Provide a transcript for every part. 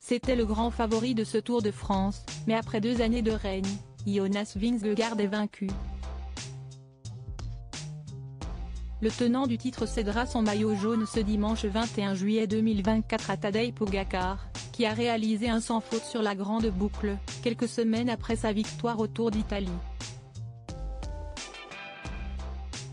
C'était le grand favori de ce Tour de France, mais après 2 années de règne, Jonas Vingegaard est vaincu. Le tenant du titre cédera son maillot jaune ce dimanche 21 juillet 2024 à Tadej Pogačar, qui a réalisé un sans faute sur la grande boucle, quelques semaines après sa victoire au Tour d'Italie.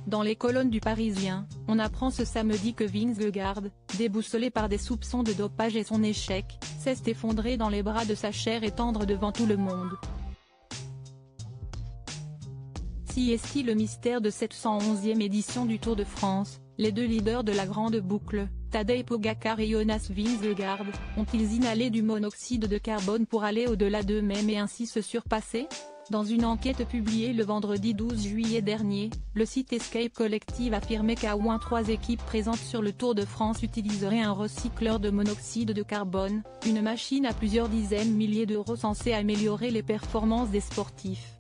Dans les colonnes du Parisien, on apprend ce samedi que Vingegaard, déboussolé par des soupçons de dopage et son échec, s'est effondré dans les bras de sa chère et tendre devant tout le monde. Si est le mystère de cette 111e édition du Tour de France, les deux leaders de la grande boucle, Tadej Pogačar et Jonas Vingegaard, ont-ils inhalé du monoxyde de carbone pour aller au-delà d'eux-mêmes et ainsi se surpasser ? Dans une enquête publiée le vendredi 12 juillet dernier, le site Escape Collective affirmait qu'au moins 3 équipes présentes sur le Tour de France utiliseraient un recycleur de monoxyde de carbone, une machine à plusieurs dizaines de milliers d'euros censée améliorer les performances des sportifs.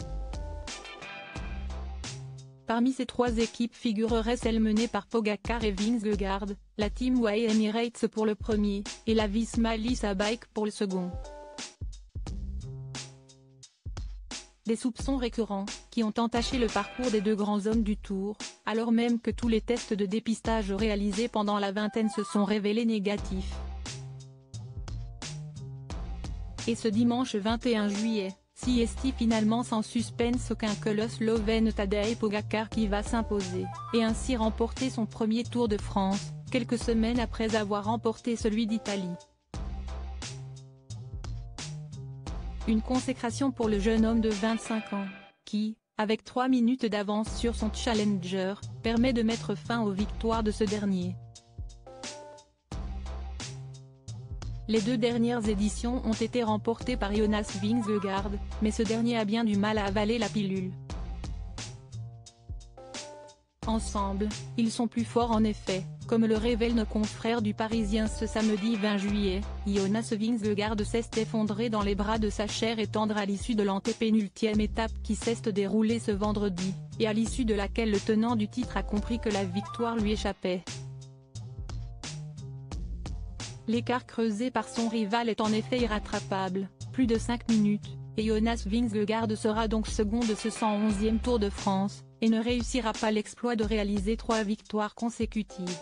Parmi ces 3 équipes figurerait celle menée par Pogačar et Vingegaard, la Team Way Emirates pour le premier, et la Visma Lease Bike pour le second. Des soupçons récurrents, qui ont entaché le parcours des 2 grands hommes du Tour, alors même que tous les tests de dépistage réalisés pendant la vingtaine se sont révélés négatifs. Et ce dimanche 21 juillet, si est finalement sans suspense aucun que le Slovène Tadej Pogačar qui va s'imposer, et ainsi remporter son premier Tour de France, quelques semaines après avoir remporté celui d'Italie. Une consécration pour le jeune homme de 25 ans, qui, avec 3 minutes d'avance sur son challenger, permet de mettre fin aux victoires de ce dernier. Les 2 dernières éditions ont été remportées par Jonas Vingegaard, mais ce dernier a bien du mal à avaler la pilule. Ensemble, ils sont plus forts en effet, comme le révèlent nos confrères du Parisien ce samedi 20 juillet, Jonas Vingegaard s'est effondré dans les bras de sa chère et tendre à l'issue de l'antépénultième étape qui s'est déroulée ce vendredi, et à l'issue de laquelle le tenant du titre a compris que la victoire lui échappait. L'écart creusé par son rival est en effet irrattrapable, plus de 5 minutes, et Jonas Vingegaard sera donc second de ce 111e Tour de France, et ne réussira pas l'exploit de réaliser 3 victoires consécutives.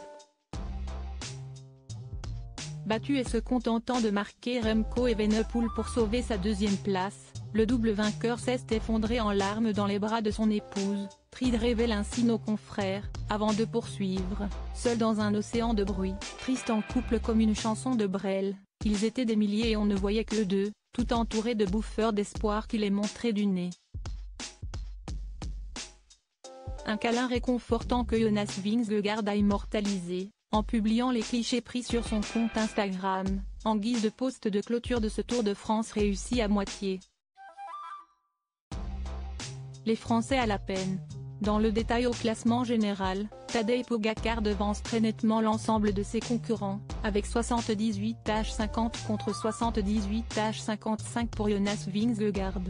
Battu et se contentant de marquer Remco Evenepoel pour sauver sa 2e place, le double vainqueur s'est effondré en larmes dans les bras de son épouse, révèlent ainsi nos confrères, avant de poursuivre, seul dans un océan de bruit, triste en couple comme une chanson de Brel, ils étaient des milliers et on ne voyait que 2, tout entourés de bouffeurs d'espoir qui les montraient du nez. Un câlin réconfortant que Jonas Vingegaard a immortalisé, en publiant les clichés pris sur son compte Instagram, en guise de post de clôture de ce Tour de France réussi à moitié. Les Français à la peine. Dans le détail au classement général, Tadej Pogačar devance très nettement l'ensemble de ses concurrents, avec 78,50 contre 78,55 pour Jonas Vingegaard.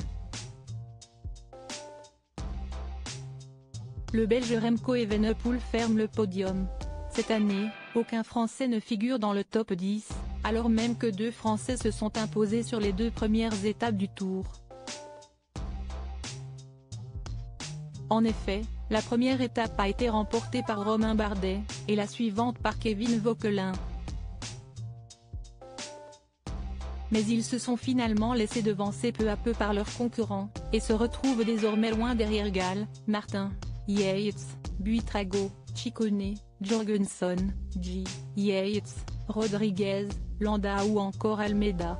Le Belge Remco Evenepoel ferme le podium. Cette année, aucun Français ne figure dans le top 10, alors même que 2 Français se sont imposés sur les 2 premières étapes du Tour. En effet, la première étape a été remportée par Romain Bardet, et la suivante par Kevin Vauquelin. Mais ils se sont finalement laissés devancer peu à peu par leurs concurrents, et se retrouvent désormais loin derrière Gall, Martin, Yates, Buitrago, Ciccone, Jorgenson, Yates, Rodriguez, Landa ou encore Almeida.